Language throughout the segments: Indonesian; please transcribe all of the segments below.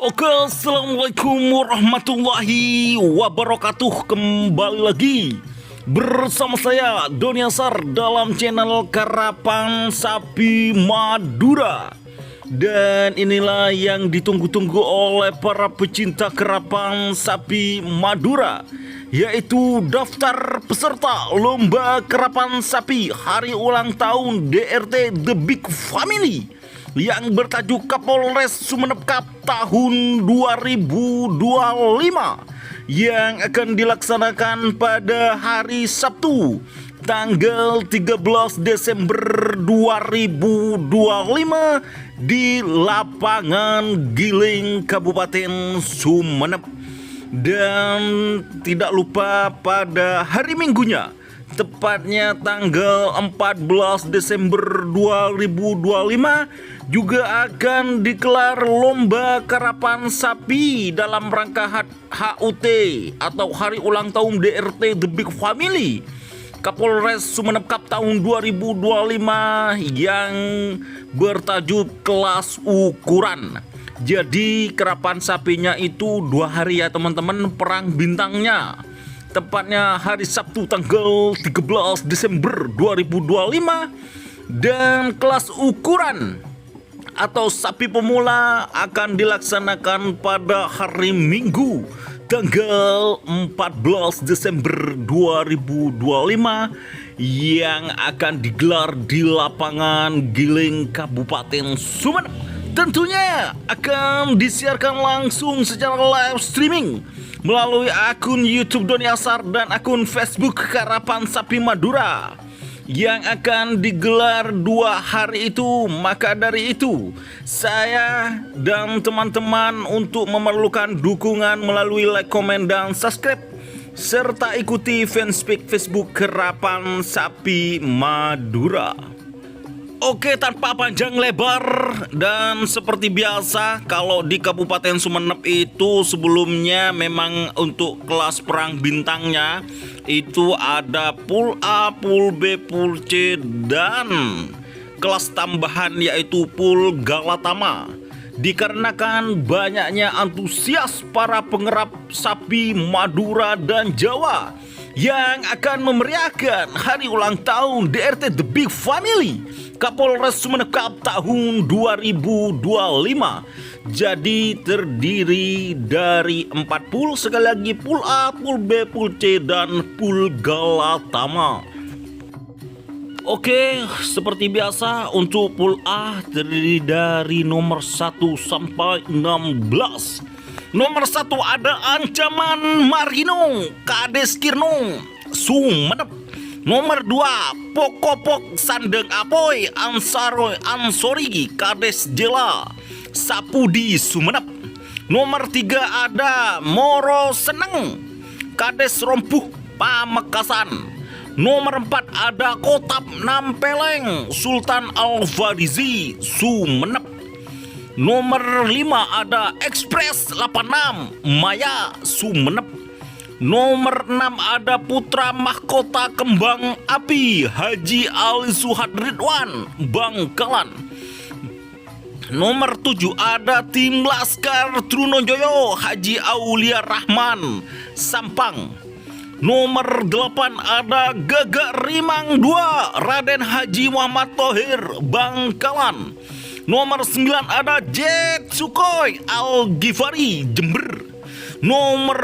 Oke, assalamualaikum warahmatullahi wabarakatuh. Kembali lagi bersama saya Doni Asar dalam channel Karapan Sapi Madura. Dan inilah yang ditunggu-tunggu oleh para pecinta karapan sapi Madura, yaitu daftar peserta lomba karapan sapi hari ulang tahun DRT The Big Family yang bertajuk Kapolres Sumeneb Cup tahun 2025 yang akan dilaksanakan pada hari Sabtu tanggal 13 Desember 2025 di lapangan Giling Kabupaten Sumeneb. Dan tidak lupa pada hari Minggunya, tepatnya tanggal 14 Desember 2025 juga akan digelar lomba karapan sapi dalam rangka HUT atau hari ulang tahun DRT The Big Family Kapolres Sumeneb Cup tahun 2025 yang bertajuk kelas ukuran. Jadi karapan sapinya itu 2 hari ya teman-teman, perang bintangnya tepatnya hari Sabtu tanggal 13 Desember 2025. Dan kelas ukuran atau sapi pemula akan dilaksanakan pada hari Minggu tanggal 14 Desember 2025 yang akan digelar di lapangan Giling Kabupaten Sumeneb. Tentunya akan disiarkan langsung secara live streaming melalui akun YouTube Doni Asar dan akun Facebook Karapan Sapi Madura yang akan digelar 2 hari itu. Maka dari itu saya dan teman-teman untuk memerlukan dukungan melalui like, komen, dan subscribe serta ikuti fanspage Facebook Karapan Sapi Madura. Oke, tanpa panjang lebar, dan seperti biasa kalau di Kabupaten Sumeneb itu sebelumnya memang untuk kelas perang bintangnya itu ada pool A, pool B, pool C, dan kelas tambahan yaitu pool Galatama. Dikarenakan banyaknya antusias para pengerap sapi Madura dan Jawa yang akan memeriahkan hari ulang tahun DRT The Big Family Kapolres Sumeneb Cup tahun 2025. Jadi terdiri dari 4 pool, sekali lagi pool A, pool B, pool C, dan pool Galatama. Oke, seperti biasa untuk pool A terdiri dari nomor 1 sampai 16. Nomor 1 ada Ancaman Marino, Kades Kirno, Sumeneb. Nomor 2 Pokopok Sandeng Apoy, Ansori, Kades Jela, Sapudi, Sumeneb. Nomor 3 ada Moro Seneng, Kades Rompuh, Pamekasan. Nomor 4 ada Kotap Nampeleng, Sultan Al-Fadizi, Sumeneb. Nomor 5 ada Express 86, Maya, Sumeneb. Nomor 6 ada Putra Mahkota Kembang Api, Haji Ali Suhad Ridwan, Bangkalan. Nomor 7 ada Tim Laskar Trunojoyo, Haji Aulia Rahman, Sampang. Nomor 8 ada Gagak Rimang 2, Raden Haji Muhammad Thohir, Bangkalan. Nomor 9 ada Jet Sukhoi Al-Ghifari, Jember. Nomor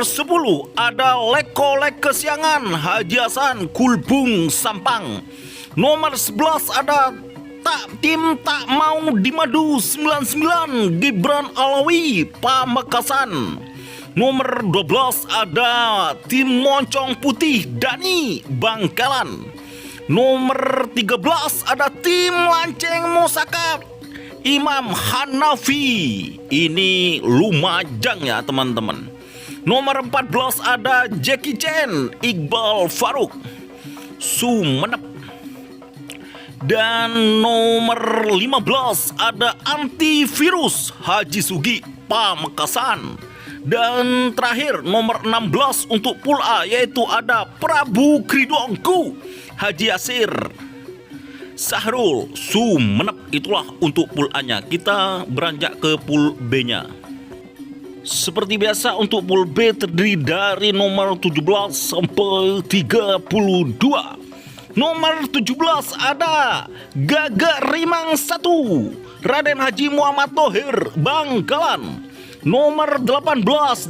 10 ada Leko-Lek Kesiangan, Haji Hasan, Kulbung, Sampang. Nomor 11 ada Tim Tak Mau Dimadu 99, Gibran Alawi, Pamekasan. Nomor 12 ada Tim Moncong Putih, Dani, Bangkalan. Nomor 13 ada Tim Lanceng Musakat, Imam Hanafi. Ini Lumajang ya teman-teman. Nomor 14 ada Jackie Chan, Iqbal Faruk, Sumeneb. Dan nomor 15 ada Antivirus, Haji Sugi, Pamekasan. Dan terakhir nomor 16 untuk pool A yaitu ada Prabu Kridongku, Haji Yasir, Sahrul, Sumeneb. Itulah untuk pool A-nya. Kita beranjak ke pool B-nya. Seperti biasa untuk pool B terdiri dari nomor 17 sampai 32. Nomor 17 ada Gagak Rimang 1, Raden Haji Muhammad Thohir, Bangkalan. Nomor 18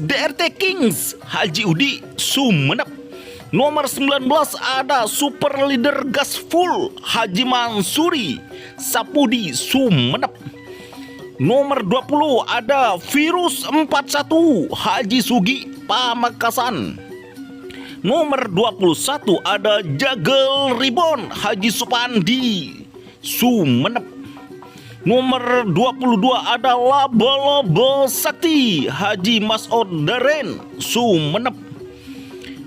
DRT Kings, Haji Udi, Sumenep. Nomor 19 ada Super Leader Gas Full, Haji Mansuri, Sapudi, Sumenep. Nomor 20 ada Virus 41, Haji Sugi, Pamekasan. Nomor 21 ada Jagel Ribon, Haji Supandi, Sumenep. Nomor 22 ada Laba-Laba Sakti, Haji Mas'ud Daren, Sumenep.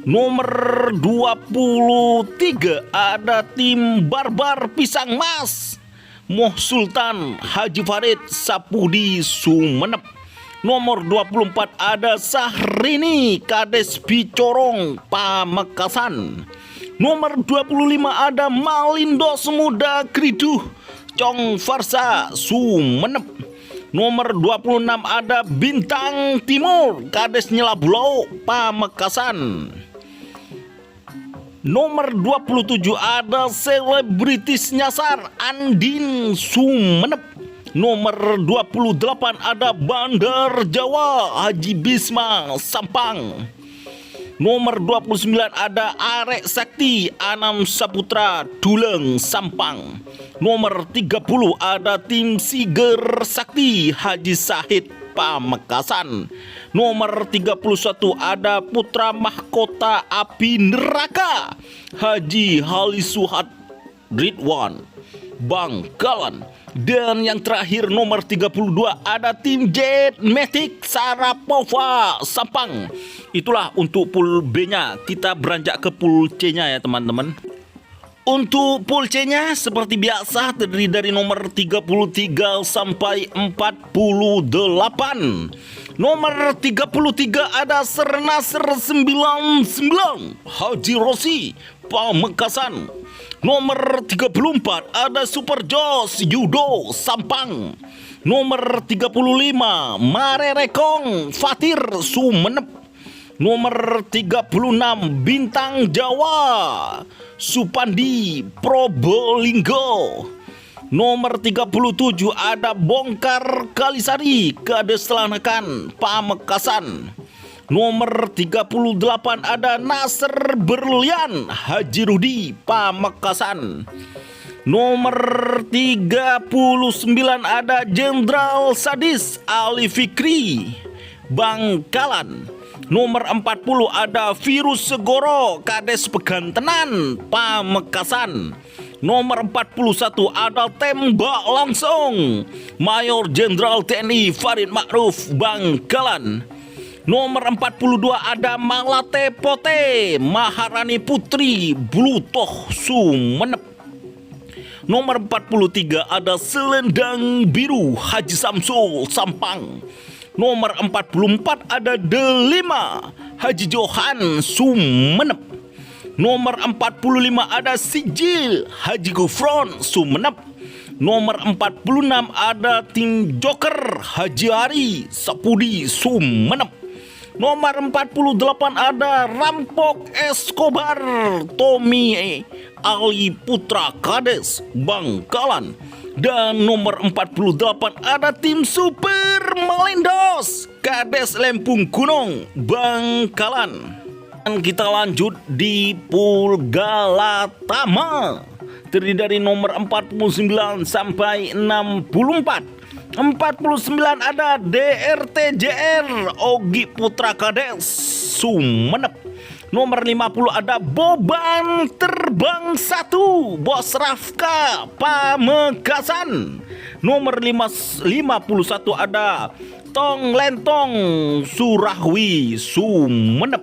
Nomor 23 ada tim Barbar Pisang Mas, Moh Sultan, Haji Farid, Sapudi, Sumenep. Nomor 24 ada Sahrini, Kades Bicorong, Pamekasan. Nomor 25 ada Malindo Semuda Kriduh, Cong Farsa, Sumenep. Nomor 26 ada Bintang Timur, Kades Nyelabulau, Pamekasan. Nomor 27 ada Selebritis Nyasar, Andin, Sumenep. Nomor 28 ada Bandar Jawa, Haji Bisma, Sampang. Nomor 29 ada Arek Sakti, Anam Saputra, Duleng, Sampang. Nomor 30 ada tim Siger Sakti, Haji Sahid, Pamekasan. Nomor 31 ada Putra Mahkota Api Neraka, Haji Halisuhat Ridwan, Bangkalan. Dan yang terakhir nomor 32 ada tim Jet Matic Sarapova, Sampang. Itulah untuk pool B-nya. Kita beranjak ke pool C-nya ya teman-teman. Untuk pool C-nya seperti biasa terdiri dari nomor 33 sampai 48. Nomor 33 ada Sernasr 99, Haji Rosi, Pamekasan. Nomor 34 ada Super Jos Yudo, Sampang. Nomor 35 Mare Rekong Fatir, Sumenep. Nomor 36 Bintang Jawa Supandi, Probolinggo. Nomor 37 ada Bongkar Kalisari, Kades Telanakan, Pamekasan. Nomor 38 ada Nasr Berlian, Haji Rudi, Pamekasan. Nomor 39 ada Jenderal Sadis Ali Fikri, Bangkalan. Nomor 40 ada Virus Segoro, Kades Pegantenan, Pamekasan. Nomor 41 ada Tembak Langsung, Mayor Jenderal TNI Farid Ma'ruf, Bangkalan. Nomor 42 ada Malate Pote, Maharani Putri, Blutoh, Sumenep. Nomor 43 ada Selendang Biru, Haji Samsul, Sampang. Nomor 44 ada Delima, Haji Johan, Sumenep. Nomor 45 ada Sijil, Haji Gufron, Sumenep. Nomor 46 ada tim Joker, Haji Ari, Sapudi, Sumenep. Nomor 48 ada Rampok Escobar, Tommy Ali Putra, Kades, Bangkalan. Dan nomor 48 ada tim Super Malindos, Kades Lempung Gunung, Bangkalan. Dan kita lanjut di pool Galatama, terdiri dari nomor 49 sampai 64. 49 ada DRTJR Ogi Putra Kades, Sumenep. Nomor 50 ada Boban Terbang 1, Bos Rafka, Pamekasan. Nomor 51 ada Tong Lentong Surahwi, Sumenep.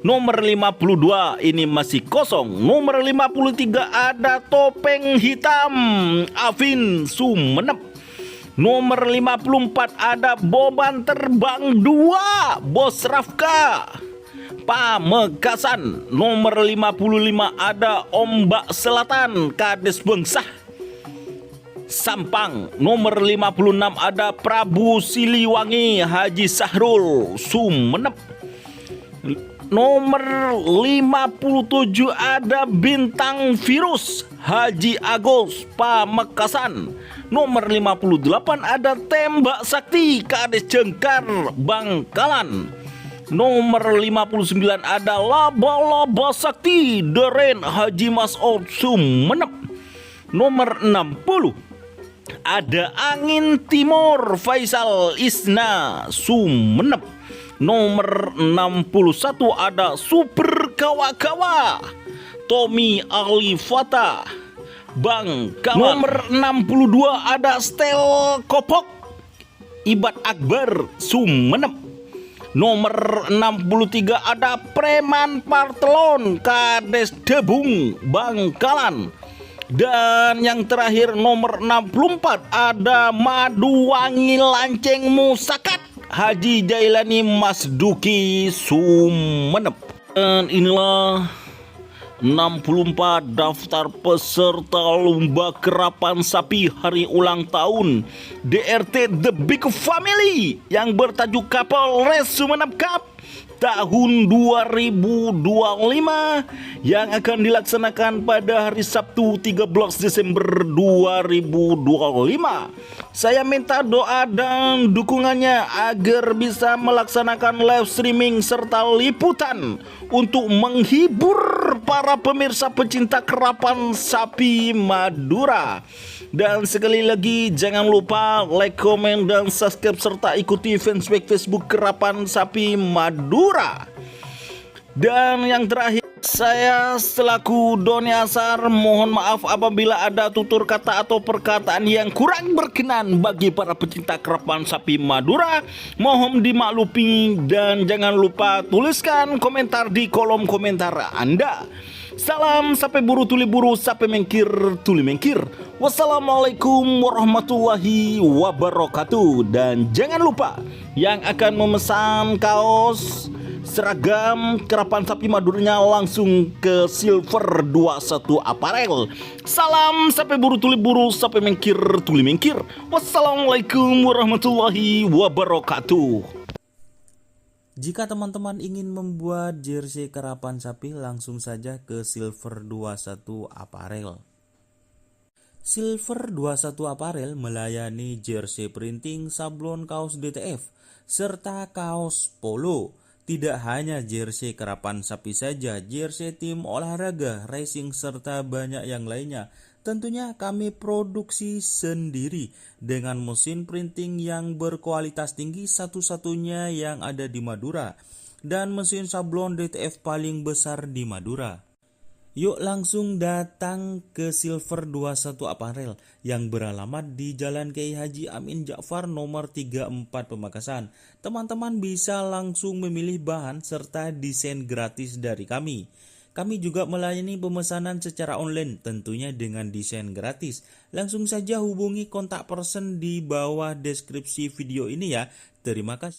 Nomor 52 ini masih kosong. Nomor 53 ada Topeng Hitam Afin, Sumenep. Nomor 54 ada Boban Terbang 2, Bos Rafka, Pamekasan. Nomor 55 ada Ombak Selatan, Kades Bengsah, Sampang. Nomor 56 ada Prabu Siliwangi Haji Sahrul Sumenep. Nomor 57 ada Bintang Virus Haji Agus Pamekasan. Nomor 58 ada Tembak Sakti Kades Jengkar Bangkalan. Nomor 59 ada Laba-Laba Sakti Deren Haji Mas'ud Sumenep. Nomor 60 ada Angin Timur Faisal Isna Sumenep. Nomor 61 ada Super Kawa-Kawa Tommy Alifata Bangkalan. Nomor 62 ada Stel Kopok Ibad Akbar Sumenep. Nomor 63 ada Preman Partelon Kades Debung Bangkalan. Dan yang terakhir nomor 64 ada Maduwangi Lanceng Musakat Haji Jailani Masduki Sumenep. Dan inilah 64 daftar peserta lomba kerapan sapi hari ulang tahun DRT The Big Family yang bertajuk Kapolres Sumenep Cup tahun 2025 yang akan dilaksanakan pada hari Sabtu 13 Desember 2025. Saya minta doa dan dukungannya agar bisa melaksanakan live streaming serta liputan untuk menghibur para pemirsa pecinta kerapan sapi Madura. Dan sekali lagi jangan lupa like, komen, dan subscribe serta ikuti fanspage Facebook Kerapan Sapi Madura. Dan yang terakhir, saya selaku Doni Asar mohon maaf apabila ada tutur kata atau perkataan yang kurang berkenan bagi para pecinta kerapan sapi Madura. Mohon dimaklumi dan jangan lupa tuliskan komentar di kolom komentar Anda. Salam sapi buru tuli buru, sapi mengkir tuli mengkir. Wassalamualaikum warahmatullahi wabarakatuh. Dan jangan lupa yang akan memesan kaos, seragam kerapan sapi Maduranya langsung ke Silver 21 Apparel. Salam sapi buru tuli buru, sapi mengkir tuli mengkir. Wassalamualaikum warahmatullahi wabarakatuh. Jika teman-teman ingin membuat jersey kerapan sapi, langsung saja ke Silver 21 Apparel. Silver 21 Apparel melayani jersey printing, sablon kaos DTF, serta kaos polo. Tidak hanya jersey kerapan sapi saja, jersey tim olahraga, racing, serta banyak yang lainnya. Tentunya kami produksi sendiri dengan mesin printing yang berkualitas tinggi, satu-satunya yang ada di Madura, dan mesin sablon DTF paling besar di Madura. Yuk langsung datang ke Silver 21 Apparel yang beralamat di Jalan Kiai Haji Amin Ja'far nomor 34 Pamekasan. Teman-teman bisa langsung memilih bahan serta desain gratis dari kami. Kami juga melayani pemesanan secara online, tentunya dengan desain gratis. Langsung saja hubungi kontak person di bawah deskripsi video ini ya. Terima kasih.